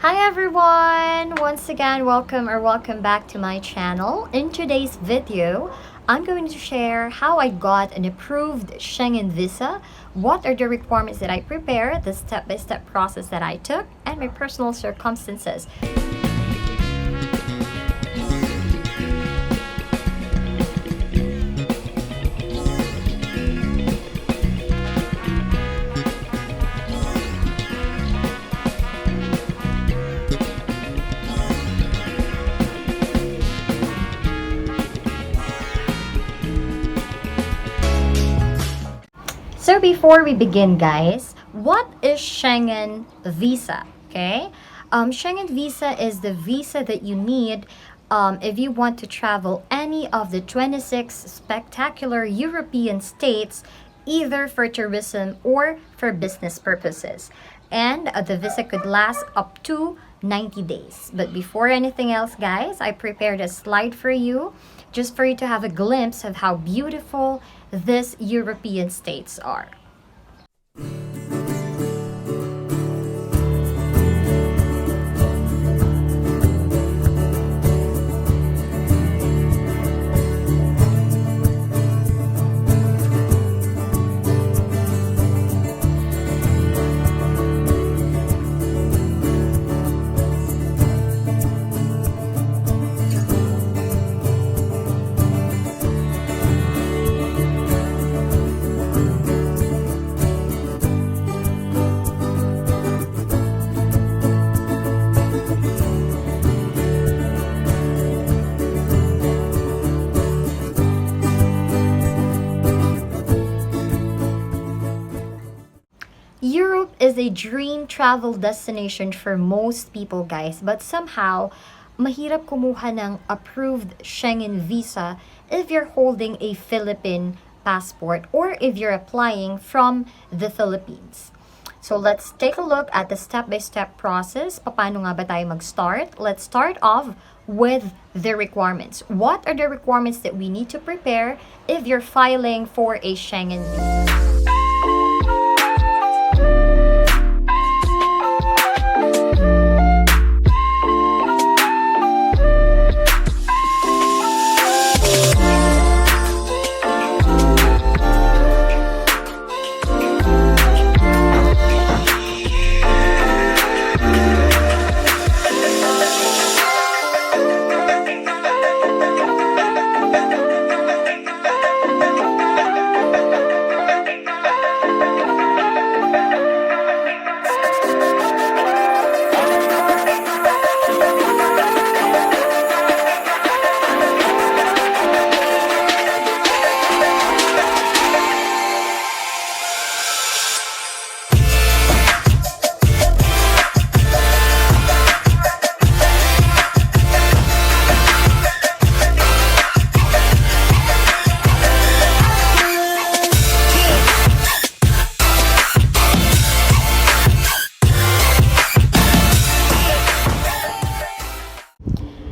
Hi everyone! Once again, welcome back to my channel. In today's video, I'm going to share how I got an approved Schengen visa, what are the requirements that I prepared, the step-by-step process that I took, and my personal circumstances. So before we begin, guys, what is Schengen visa? Okay, Schengen visa is the visa that you need if you want to travel any of the 26 spectacular European states, either for tourism or for business purposes. And the visa could last up to 90 days. But before anything else, guys, I prepared a slide for you just for you to have a glimpse of how beautiful these European states are. Europe is a dream travel destination for most people, guys, but somehow mahirap kumuha ng approved Schengen visa if you're holding a Philippine passport or if you're applying from the Philippines. So let's take a look at the step-by-step process. Paano nga ba tayo mag-start? Let's start off with the requirements. What are the requirements that we need to prepare if you're filing for a Schengen visa?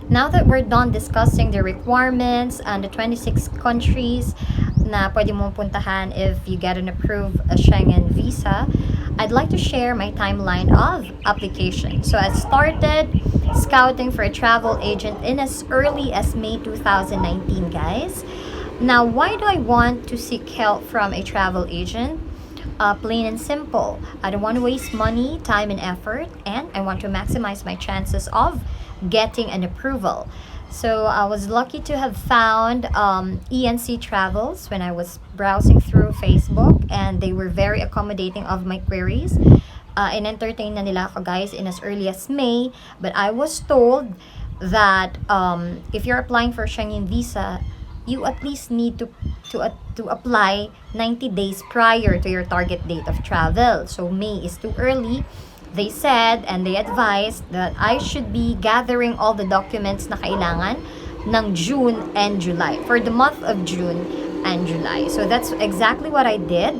Now that we're done discussing the requirements and the 26 countries na pwede mong puntahan if you get an approved Schengen visa, I'd like to share my timeline of application. So I started scouting for a travel agent in as early as May 2019, guys. Now, why do I want to seek help from a travel agent? Plain and simple. I don't want to waste money, time, and effort, and I want to maximize my chances of getting an approval. So I was lucky to have found ENC Travels when I was browsing through Facebook, and they were very accommodating of my queries. In-entertain na nila ako, guys, in as early as May, but I was told that if you're applying for Schengen visa, you at least need to apply 90 days prior to your target date of travel. So May is too early. They said and they advised that I should be gathering all the documents na kailangan ng June and July, for the month of June and July. So that's exactly what I did.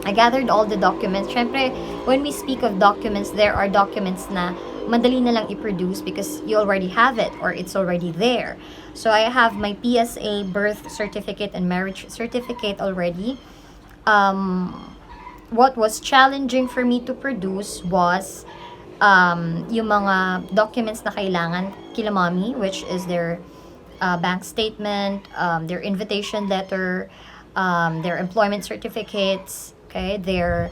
I gathered all the documents. Syempre, when we speak of documents, there are documents na madali na lang i-produce because you already have it or it's already there. So I have my PSA birth certificate and marriage certificate already. What was challenging for me to produce was yung mga documents na kailangan kila mommy, which is their bank statement, their invitation letter, their employment certificates, okay, their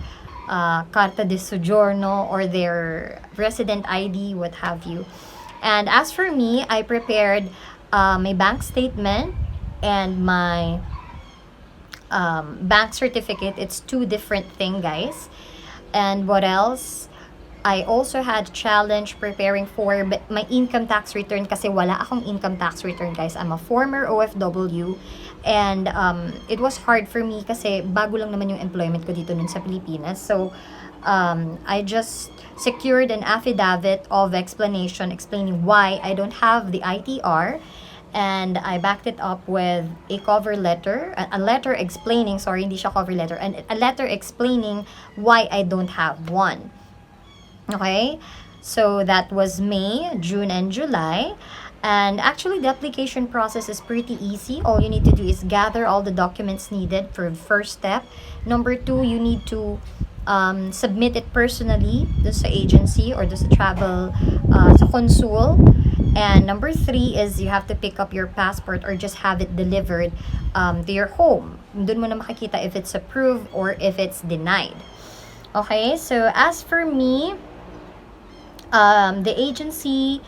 carta de soggiorno or their resident ID, what have you. And as for me, I prepared my bank statement and my bank certificate. It's two different things, guys. And what else? I also had challenge preparing for my income tax return kasi wala akong income tax return, guys. I'm a former OFW and it was hard for me kasi bago lang naman yung employment ko dito nun sa Pilipinas. So, I just secured an affidavit of explanation explaining why I don't have the ITR, and I backed it up with a cover letter, a letter explaining, sorry, hindi siya cover letter, and a letter explaining why I don't have one. Okay, so that was May, June, and July. And actually, the application process is pretty easy. All you need to do is gather all the documents needed for the first step. Number two, you need to submit it personally do sa agency or do sa travel, sa consul. And number three is you have to pick up your passport or just have it delivered to your home. Doon mo na makikita if it's approved or if it's denied. Okay, so as for me, the agency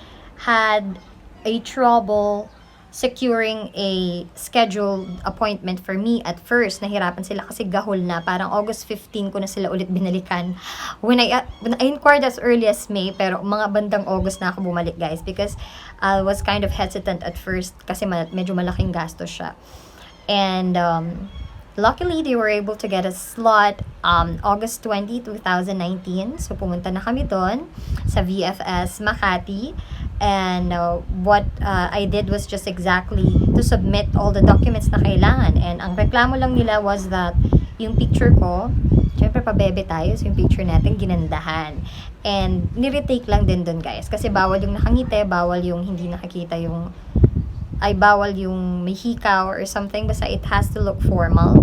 had a trouble securing a scheduled appointment for me at first. Nahirapan sila kasi gahol na. Parang August 15 ko na sila ulit binalikan. When I inquired as early as May, pero mga bandang August na ako bumalik, guys, because I was kind of hesitant at first kasi medyo malaking gastos siya. And luckily, they were able to get a slot August 20, 2019. So, pumunta na kami doon sa VFS Makati. And what I did was just exactly to submit all the documents na kailangan. And ang reklamo lang nila was that yung picture ko, syempre pabebe tayo, so yung picture natin ginandahan. And niretake lang din doon, guys. Kasi bawal yung nakangiti, bawal yung hindi nakakita yung bawal yung may hikaw or something. Basta it has to look formal.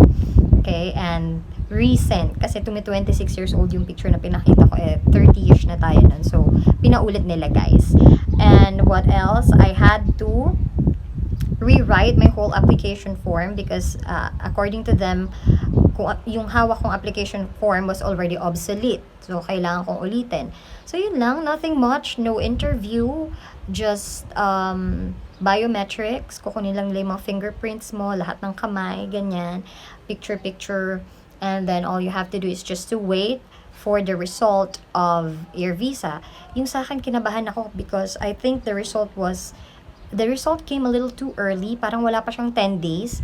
Okay, and recent. Kasi 26 years old yung picture na pinakita ko. 30-ish na tayo nun. So, pinaulit nila, guys. And what else? I had to rewrite my whole application form because according to them, yung hawak kong application form was already obsolete. So, kailangan kong ulitin. So, yun lang. Nothing much. No interview. Just biometrics. Kukunin lang nila yung mga fingerprints mo, lahat ng kamay, ganyan. Picture. And then, all you have to do is just to wait for the result of your visa. Yung sa akin, kinabahan ako because I think the result came a little too early. Parang wala pa siyang 10 days.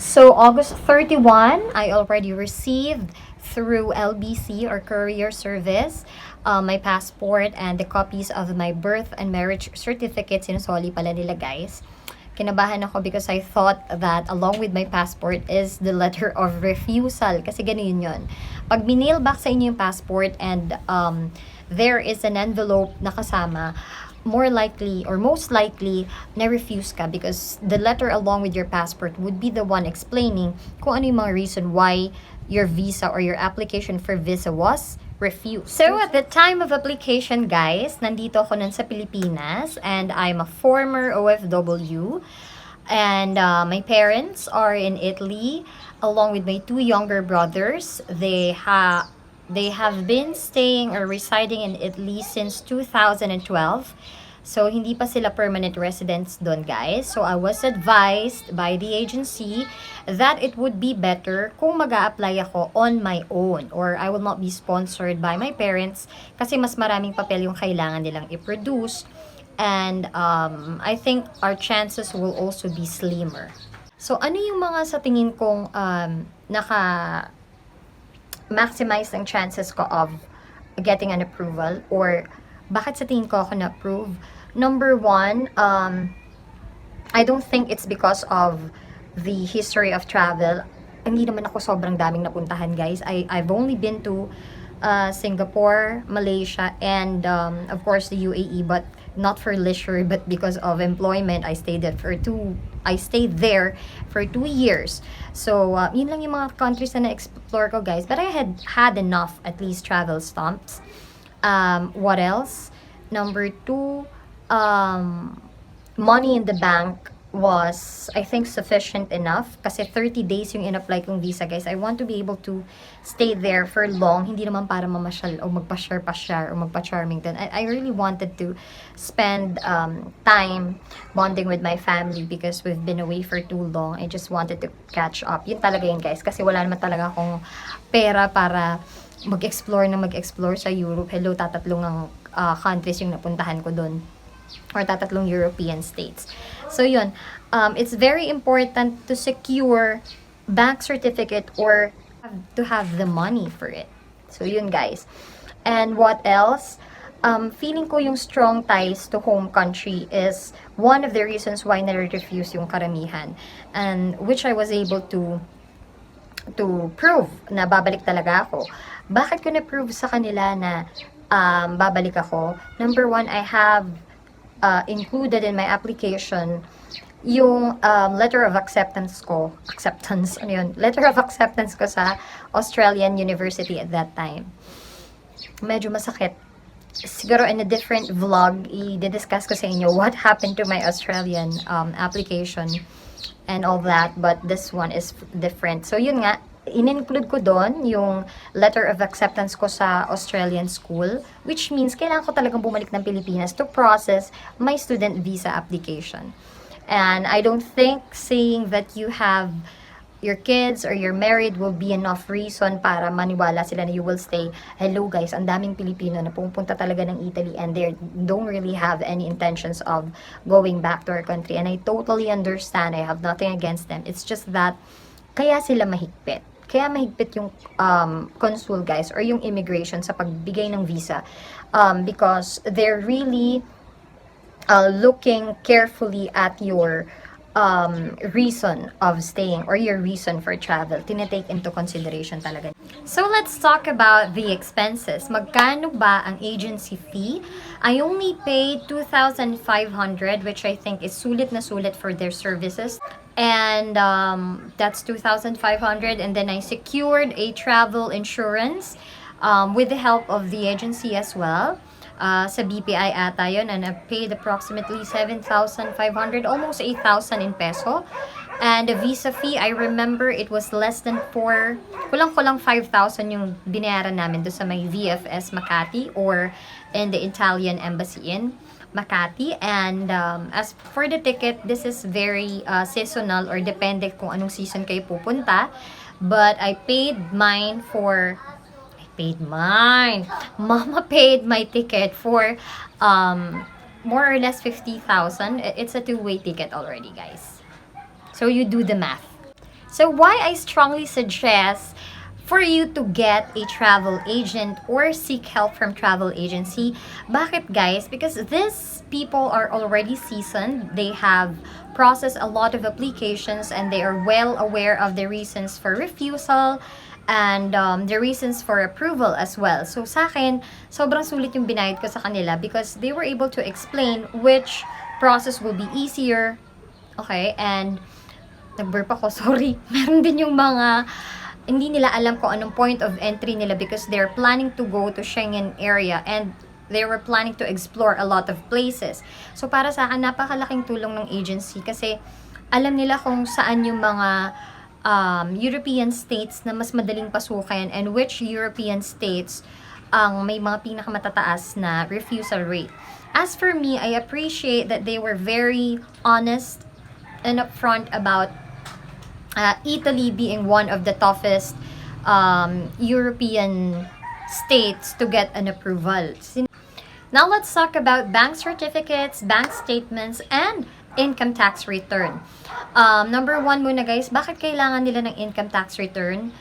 So, August 31, I already received through LBC or courier service my passport and the copies of my birth and marriage certificates. Sinusoli pala nila, guys. Kinabahan ako because I thought that along with my passport is the letter of refusal. Kasi ganun yun. Pag binail back sa inyo yung passport and there is an envelope na kasama, more likely or most likely na-refuse ka because the letter along with your passport would be the one explaining kung ano yung mga reason why your visa or your application for visa was refused. So at the time of application, guys, nandito ako nun sa Pilipinas and I'm a former OFW and my parents are in Italy along with my two younger brothers. They have been staying or residing in Italy since 2012. So, hindi pa sila permanent residents doon, guys. So, I was advised by the agency that it would be better kung mag-a-apply ako on my own or I will not be sponsored by my parents kasi mas maraming papel yung kailangan nilang i-produce and I think our chances will also be slimmer. So, ano yung mga sa tingin kong maximize ang chances ko of getting an approval or bakit sa tingin ko ako na-approve? Number one, I don't think it's because of the history of travel. Hindi naman ako sobrang daming napuntahan, guys. I've only been to Singapore, Malaysia, and of course the UAE, but not for leisure, but because of employment. I stayed there for 2 years. So, yun lang yung mga countries na na-explore ko, guys. But I had enough, at least, travel stamps. What else? Number two, money in the bank was, I think, sufficient enough. Kasi 30 days yung in-apply kong visa, guys. I want to be able to stay there for long. Hindi naman para mamasyal o magpa-share o magpa-Charmington. I really wanted to spend time bonding with my family because we've been away for too long. I just wanted to catch up. Yun talaga yun, guys. Kasi wala naman talaga akong pera para mag-explore sa Europe. Hello, tatatlong ng countries yung napuntahan ko doon, or tatatlong European states. So yun, it's very important to secure bank certificate or to have the money for it. So yun, guys. And what else? Feeling ko yung strong ties to home country is one of the reasons why nare-refuse yung karamihan, and which I was able to prove na babalik talaga ako. Bakit ko na-prove sa kanila na babalik ako? Number one, I have included in my application yung letter of acceptance ko. Ano yun? Letter of acceptance ko sa Australian University at that time. Medyo masakit. Siguro in a different vlog, i-discuss ko sa inyo what happened to my Australian application and all that, but this one is different. So yun nga, in-include ko doon yung letter of acceptance ko sa Australian school, which means kailangan ko talagang bumalik ng Pilipinas to process my student visa application. And I don't think saying that you have your kids or you're married will be enough reason para maniwala sila na you will stay. Hello guys, ang daming Pilipino na pumunta talaga ng Italy and they don't really have any intentions of going back to our country. And I totally understand. I have nothing against them. It's just that kaya sila mahigpit. Kaya mahigpit yung consul, guys, or yung immigration sa pagbigay ng visa, because they're really looking carefully at your reason of staying or your reason for travel. Tinetake into consideration talaga. So let's talk about the expenses. Magkano ba ang agency fee? I only paid 2,500, which I think is sulit na sulit for their services. And that's 2,500. And then I secured a travel insurance with the help of the agency as well. Sa BPI ata yun, and I paid approximately 7,500, almost 8,000 in peso. And the visa fee, I remember it was less than 4, kulang-kulang 5,000 yung binayaran namin doon sa may VFS Makati or in the Italian embassy in Makati. And as for the ticket, this is very seasonal or depende kung anong season kayo pupunta. But I paid mine. Mama paid my ticket for more or less 50,000. It's a two-way ticket already, guys. So you do the math. So why I strongly suggest for you to get a travel agent or seek help from travel agency. Bakit, guys? Because these people are already seasoned. They have processed a lot of applications and they are well aware of the reasons for refusal and the reasons for approval as well. So sa akin, sobrang sulit yung binayad ko sa kanila because they were able to explain which process will be easier. Okay, and nag-burp ako, sorry. Meron din yung mga hindi nila alam kung anong point of entry nila because they're planning to go to Schengen area and they were planning to explore a lot of places. So para sa akin, napakalaking tulong ng agency kasi alam nila kung saan yung mga European states na mas madaling pasukin and which European states ang may mga pinakamatataas na refusal rate. As for me, I appreciate that they were very honest and upfront about Italy being one of the toughest European states to get an approval. Now let's talk about bank certificates, bank statements, and income tax return. Number one muna, guys, bakit kailangan nila ng income tax return?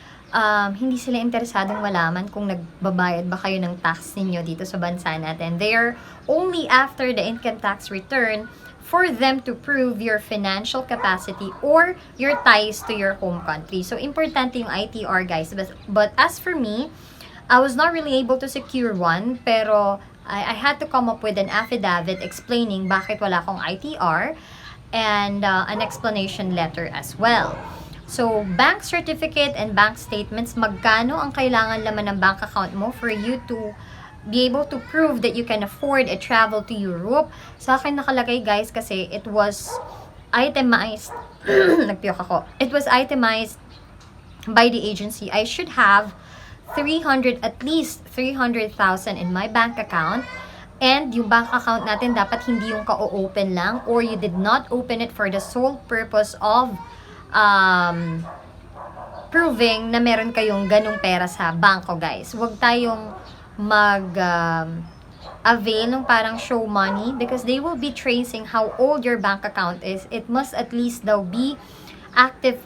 Hindi sila interesadong malaman kung nagbabayad ba kayo ng tax ninyo dito sa bansa natin. They're only after the income tax return for them to prove your financial capacity or your ties to your home country. So, importante yung ITR, guys. But as for me, I was not really able to secure one, pero I had to come up with an affidavit explaining bakit wala akong ITR and an explanation letter as well. So, bank certificate and bank statements, magkano ang kailangan laman ng bank account mo for you to be able to prove that you can afford a travel to Europe. Sa akin nakalagay guys kasi it was itemized. Nagpiyok ako. It was itemized by the agency. I should have at least 300,000 in my bank account. And yung bank account natin dapat hindi yung ka-open lang, or you did not open it for the sole purpose of proving na meron kayong ganung pera sa bangko, guys. Huwag tayong avail ng parang show money, because they will be tracing how old your bank account is. It must at least daw be active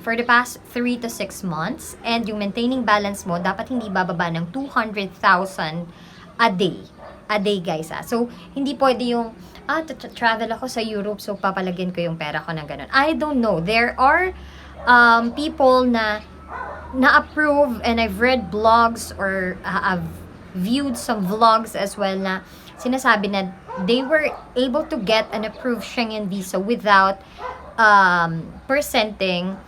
for the past 3 to 6 months, and yung maintaining balance mo dapat hindi bababa ng 200,000 a day guys. So hindi pwede yung travel ako sa Europe so papalagyan ko yung pera ko ng ganun. I don't know, there are people na approve, and I've read blogs or I've viewed some vlogs as well na sinasabi na they were able to get an approved Schengen visa without presenting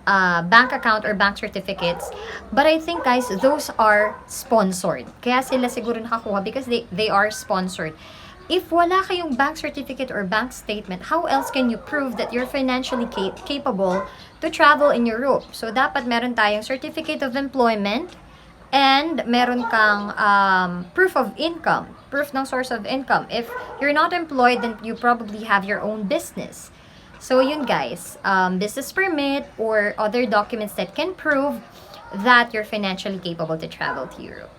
bank account or bank certificates. But I think guys, those are sponsored. Kaya sila siguro nakakuha because they are sponsored. If wala kayong bank certificate or bank statement, how else can you prove that you're financially capable to travel in Europe? So dapat meron tayong certificate of employment, and meron kang proof of income, proof ng source of income. If you're not employed, then you probably have your own business. So yun guys, business permit or other documents that can prove that you're financially capable to travel to Europe.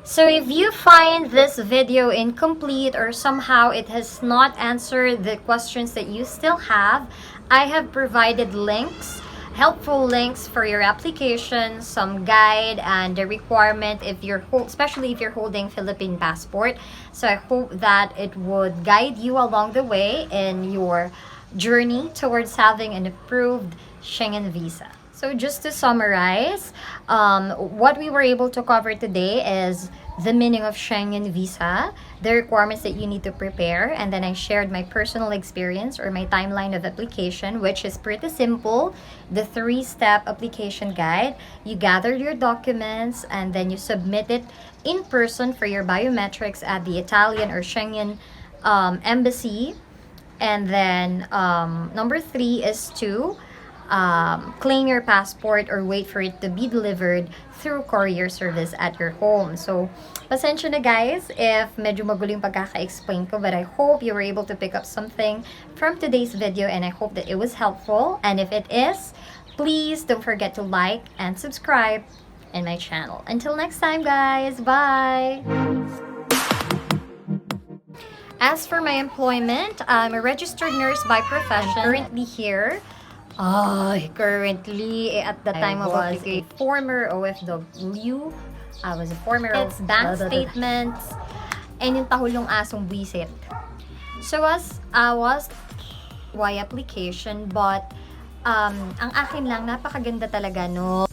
So if you find this video incomplete or somehow it has not answered the questions that you still have, I have provided links, helpful links for your application, some guide and the requirement if you're especially if you're holding Philippine passport. So I hope that it would guide you along the way in your journey towards having an approved Schengen visa. So just to summarize, what we were able to cover today is the meaning of Schengen visa, the requirements that you need to prepare, and then I shared my personal experience or my timeline of application, which is pretty simple. The 3-step application guide. You gather your documents and then you submit it in person for your biometrics at the Italian or Schengen embassy. And then number 3 is to claim your passport or wait for it to be delivered through courier service at your home. So, pasensya na guys if medyo magulo yung pagkaka-explain ko, but I hope you were able to pick up something from today's video, and I hope that it was helpful. And if it is, please don't forget to like and subscribe in my channel. Until next time guys, bye! As for my employment, I'm a registered nurse by profession. Currently here. Currently, at the time I was a former OFW. I was a former bank statements, and yung tahulong asong buwisit. So I was application, but ang akin lang, napakaganda talaga no.